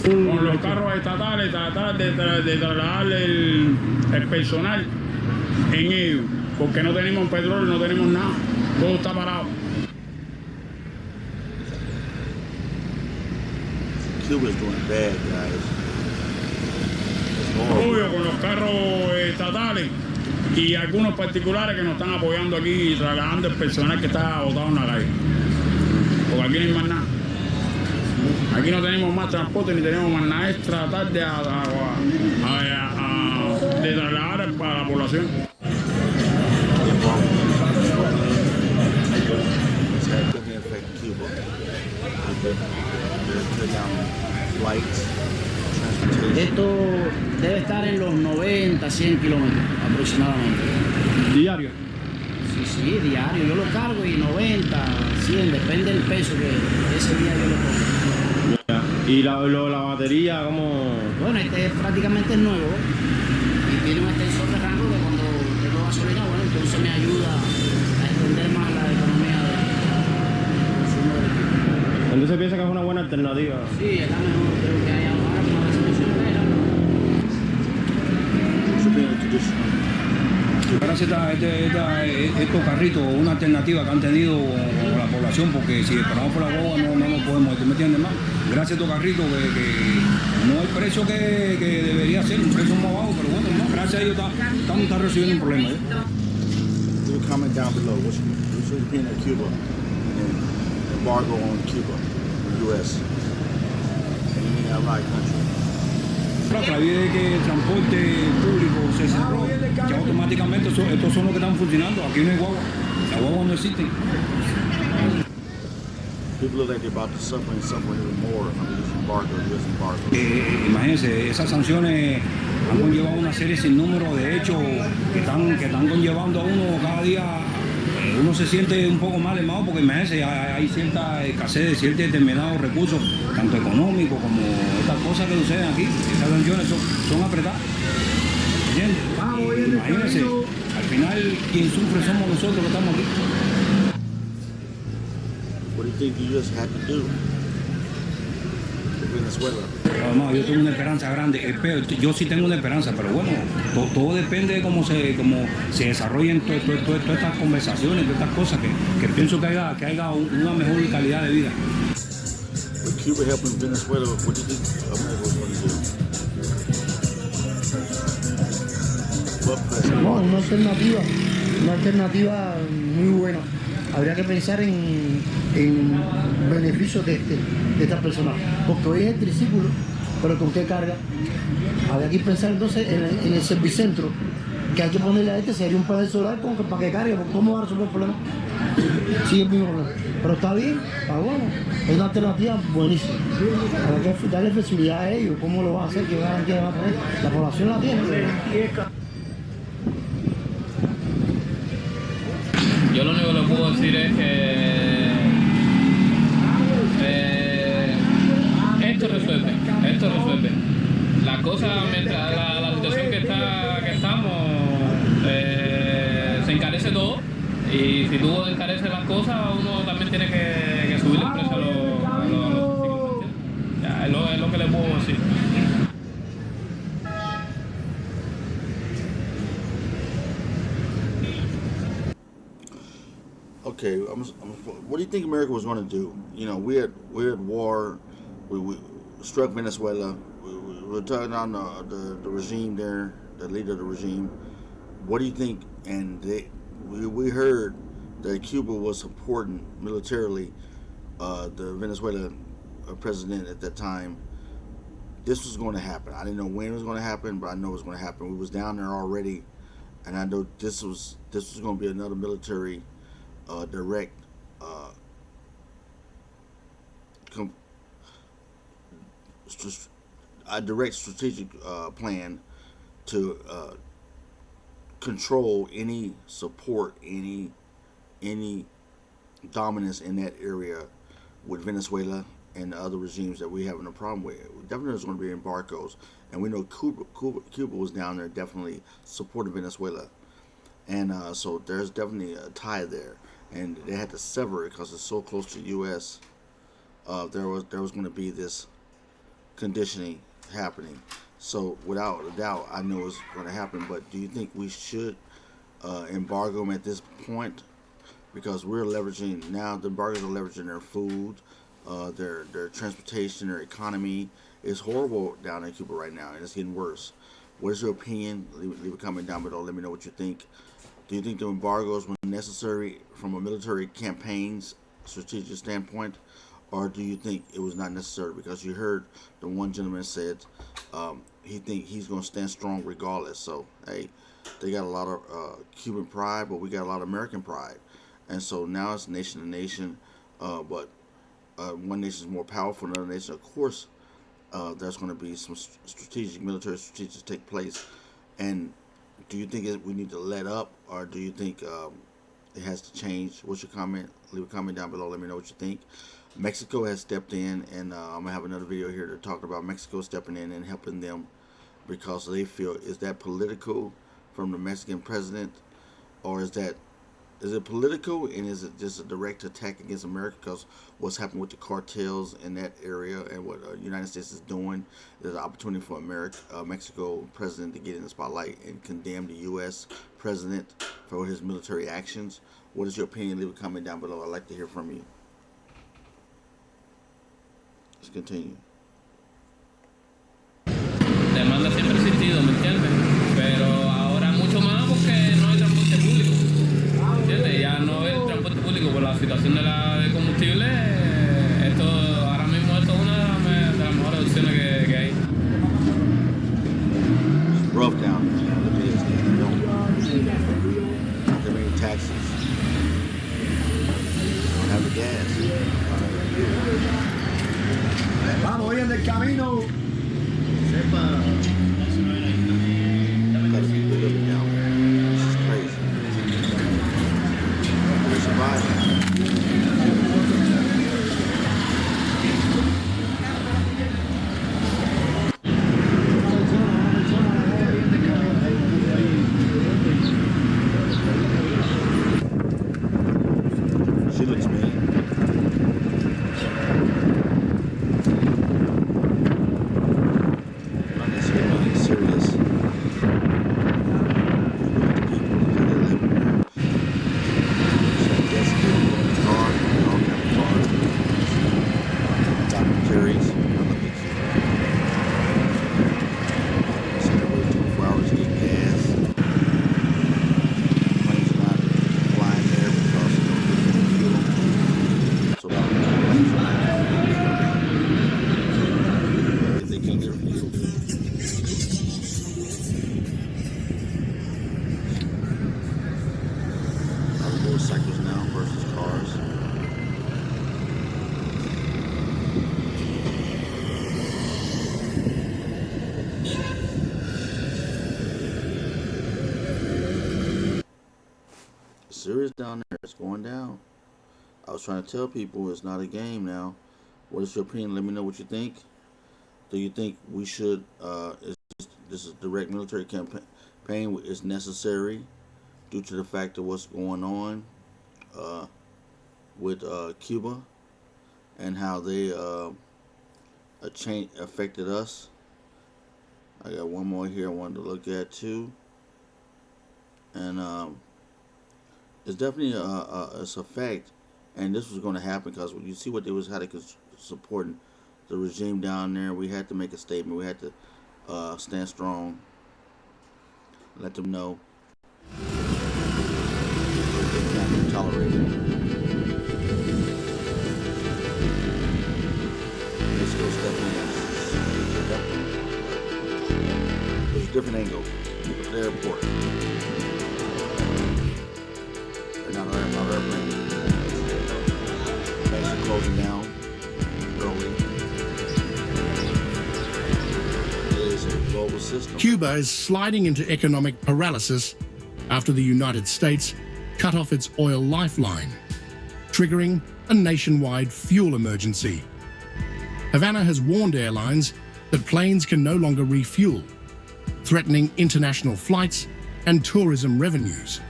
Con los carros estatales, tratar de trasladar el personal en ellos, porque no tenemos petróleo, no tenemos nada, todo está parado. Cuba's doing bad, guys. Obvio, con los carros estatales y algunos particulares que nos están apoyando aquí y trasladando el personal que está botado en la calle. Porque aquí no hay más nada. Aquí no tenemos más transporte ni tenemos más nada. Es tratar de trasladar a la población. Esto debe estar en los 90, 100 kilómetros aproximadamente. ¿Diario? Sí, diario. Yo lo cargo y 90, 100, depende del peso que ese día yo lo pongo. ¿Y la batería cómo? Bueno, este es prácticamente nuevo y tiene un extensor de rango que cuando tengo gasolina, bueno, entonces me ayuda a extender más la economía del consumo del equipo. Entonces piensa que es una buena alternativa. Sí, es la mejor, creo que hay ahora con la situación de ella. Gracias a estos carritos, una alternativa que han tenido con la población, porque si esperamos por la guagua no nos podemos, ¿tú me entiendes más? Gracias a estos carritos que no el precio que debería ser, un precio más bajo, pero bueno, no, gracias a ellos estamos recibiendo un problema. Leave a comment down below. What's your opinion of Cuba and embargo on Cuba, the U.S. and any allied country? A través de que el transporte público se cerró, ya automáticamente estos son los que están funcionando. Aquí no hay guagua, las guaguas no existen. People look like they're about to suffer even more under this embargo, U.S. embargo. Imagínense, esas sanciones han conllevado una serie sin número de hechos que están conllevando a uno cada día. Uno se siente un poco mal hermano, porque imagínense, hay cierta escasez de ciertos determinados recursos, tanto económicos como estas cosas que suceden aquí. Esas sanciones son apretadas. ¿Entiendes? Imagínense, al final quien sufre somos nosotros que estamos aquí. What do you think the U.S. had to do with Venezuela? No, yo tengo una esperanza grande, yo sí tengo una esperanza, pero bueno, todo depende de cómo se desarrollen todas estas conversaciones, todas estas cosas, que pienso que haya una mejor calidad de vida. With Cuba helping Venezuela, what do you think America was going to do? No, una alternativa muy buena. Habría que pensar en beneficios de estas personas, porque hoy es el triciclo, pero ¿con qué carga? Habría que pensar entonces en el servicentro, que hay que ponerle a sería un panel solar para que cargue, porque ¿cómo va a resolver el problema? Sí, es el mismo problema. Pero está bien, está bueno, es una alternativa buenísima. Habría que darle flexibilidad a ellos, ¿cómo lo va a hacer? ¿Qué garantía va a poner? La población la tiene. Yo lo único que le puedo decir es que esto resuelve. La cosa, mientras la situación que estamos, se encarece todo, y si tú encareces las cosas, uno también tiene que subir el precio a los ciclos. Ya, es lo que le puedo decir. Okay, what do you think America was going to do? You know, we're at war. We struck Venezuela. We were talking on the regime there, the leader of the regime. What do you think? And we heard that Cuba was supporting militarily the Venezuela president at that time. This was going to happen. I didn't know when it was going to happen, but I know it was going to happen. We was down there already, and I know this was going to be another military direct strategic plan to control any support, any dominance in that area with Venezuela and the other regimes that we having a problem with. Definitely there's going to be embargoes, and we know Cuba was down there definitely supporting Venezuela, and so there's definitely a tie there. And they had to sever it because it's so close to the U.S. There was going to be this conditioning happening. So without a doubt, I know it's going to happen. But do you think we should embargo them at this point? Because we're leveraging now. The embargoes are leveraging their food, their transportation, their economy. It's horrible down in Cuba right now, and it's getting worse. What is your opinion? Leave a comment down below. Let me know what you think. Do you think the embargoes were necessary from a military campaign's strategic standpoint, or do you think it was not necessary? Because you heard the one gentleman said he think he's going to stand strong regardless. So hey, they got a lot of Cuban pride, but we got a lot of American pride, and so now it's nation to nation. But one nation is more powerful than another nation. Of course, there's going to be some military strategies take place. And do you think we need to let up, or do you think it has to change? What's your comment? Leave a comment down below. Let me know what you think. Mexico has stepped in, and I'm gonna have another video here to talk about Mexico stepping in and helping them, because they feel, is that political from the Mexican president, or is it political, and is it just a direct attack against America? Because what's happened with the cartels in that area and what the United States is doing, there's an opportunity for Mexico president to get in the spotlight and condemn the U.S. president for his military actions. What is your opinion? Leave a comment down below. I'd like to hear from you. Let's continue. Demanda siempre ha existido, ¿me entiendes? Pero ahora mucho más porque no hay transporte público, ¿me entiendes? Ya no hay transporte público por la situación de combustible. Esto, ahora mismo esto es una de las mejores opciones que hay. It's rough down there. Look at this. There are taxes. Don't have the gas. Vamos, hoy en el camino. Sepa. Gotta be living down there. This is crazy. We're surviving. She looks mean. Not necessarily serious. Motorcycles now versus cars. Serious down there. It's going down. I was trying to tell people it's not a game now. What is your opinion? Let me know what you think. Do you think we should, this is direct military campaign is necessary due to the fact of what's going on with Cuba and how they affected us? I got one more here I wanted to look at too. And it's definitely it's a fact, and this was going to happen because when you see what they was how they could supporting the regime down there, we had to make a statement. We had to stand strong, let them know they can't be tolerated. Let's go step in. There's a different angle. Look at the airport. They're not our airplane. Banks are closing down early. It is a global system. Cuba is sliding into economic paralysis after the United States cut off its oil lifeline, triggering a nationwide fuel emergency. Havana has warned airlines that planes can no longer refuel, threatening international flights and tourism revenues.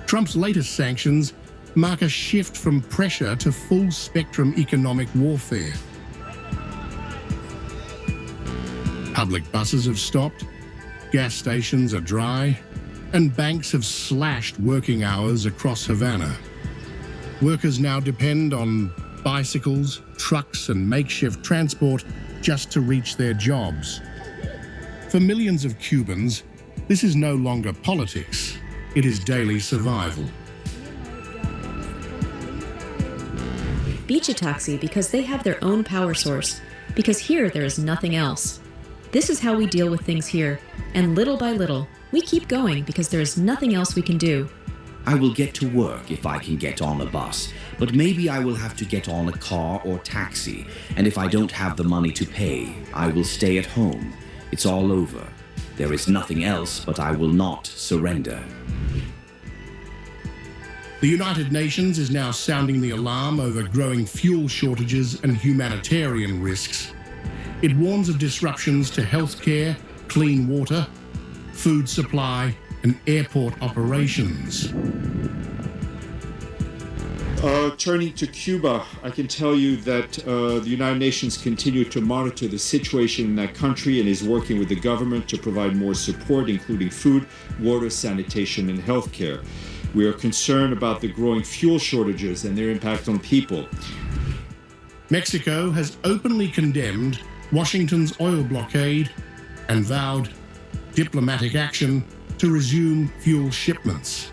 Trump's latest sanctions mark a shift from pressure to full-spectrum economic warfare. Public buses have stopped, gas stations are dry, and banks have slashed working hours across Havana. Workers now depend on bicycles, trucks, and makeshift transport just to reach their jobs. For millions of Cubans, this is no longer politics, it is daily survival. Beach a taxi because they have their own power source, because here there is nothing else. This is how we deal with things here, and little by little, we keep going because there is nothing else we can do. I will get to work if I can get on a bus, but maybe I will have to get on a car or taxi, and if I don't have the money to pay, I will stay at home. It's all over. There is nothing else, but I will not surrender. The United Nations is now sounding the alarm over growing fuel shortages and humanitarian risks. It warns of disruptions to healthcare, clean water, food supply, and airport operations. Turning to Cuba, I can tell you that the United Nations continue to monitor the situation in that country and is working with the government to provide more support, including food, water, sanitation, and healthcare. We are concerned about the growing fuel shortages and their impact on people. Mexico has openly condemned Washington's oil blockade and vowed diplomatic action to resume fuel shipments.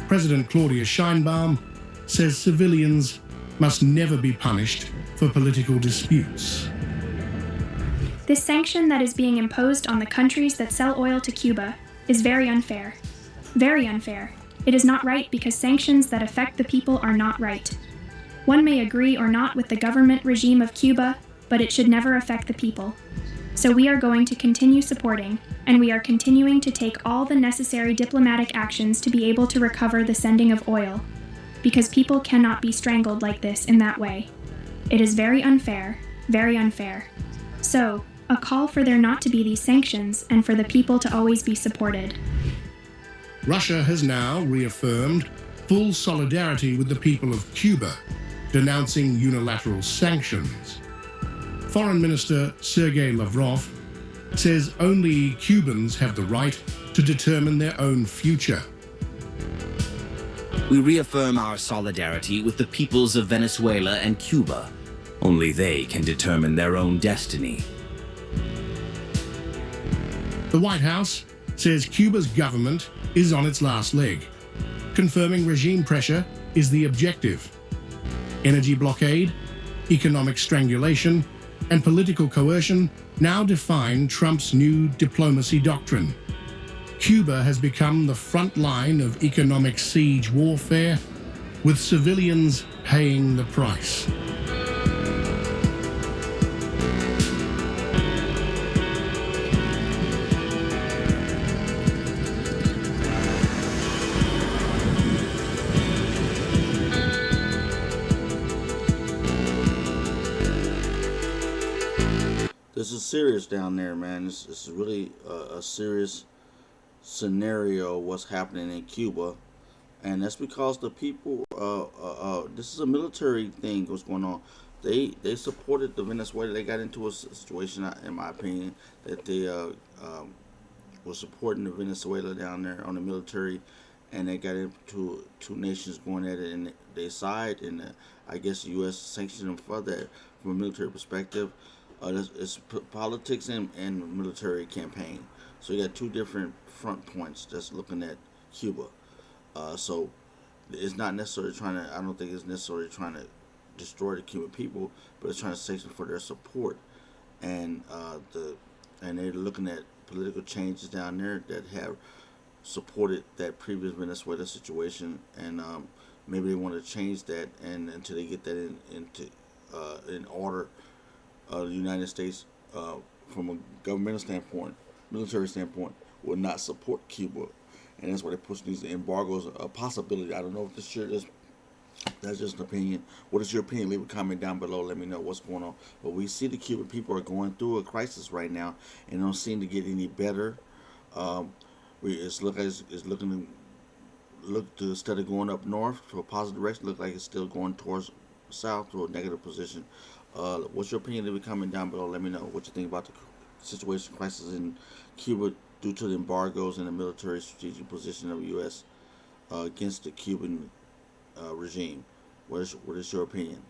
President Claudia Sheinbaum says civilians must never be punished for political disputes. This sanction that is being imposed on the countries that sell oil to Cuba is very unfair. Very unfair. It is not right because sanctions that affect the people are not right. One may agree or not with the government regime of Cuba, but it should never affect the people. So we are going to continue supporting, and we are continuing to take all the necessary diplomatic actions to be able to recover the sending of oil, because people cannot be strangled like this in that way. It is very unfair, very unfair. So, a call for there not to be these sanctions and for the people to always be supported. Russia has now reaffirmed full solidarity with the people of Cuba, denouncing unilateral sanctions. Foreign Minister Sergei Lavrov says only Cubans have the right to determine their own future. We reaffirm our solidarity with the peoples of Venezuela and Cuba. Only they can determine their own destiny. The White House says Cuba's government is on its last leg, confirming regime pressure is the objective. Energy blockade, economic strangulation, and political coercion now define Trump's new diplomacy doctrine. Cuba has become the front line of economic siege warfare, with civilians paying the price. This is serious down there, man. This is really a serious scenario what's happening in Cuba, and that's because the people this is a military thing what's going on. They supported the Venezuela. They got into a situation, in my opinion, that they were supporting the Venezuela down there on the military, and they got into two nations going at it, and they side, and I guess the U.S. sanctioned them for that from a military perspective. It's politics and military campaign. So you got two different front points that's looking at Cuba. So it's not necessarily I don't think it's necessarily trying to destroy the Cuban people, but it's trying to sanction for their support. And they're looking at political changes down there that have supported that previous Venezuela situation, and maybe they want to change that, and until they get that in order. The United States, from a governmental standpoint, military standpoint, will not support Cuba, and that's why they're pushing these embargoes. A possibility. I don't know if this sure is. That's just an opinion. What is your opinion? Leave a comment down below. Let me know what's going on. But we see the Cuban people are going through a crisis right now, and don't seem to get any better. It's looking to instead of going up north to a positive direction, look like it's still going towards south to a negative position. What's your opinion? Leave a comment down below. Let me know what you think about the situation crisis in Cuba due to the embargoes and the military strategic position of the U.S. Against the Cuban regime. What is your opinion?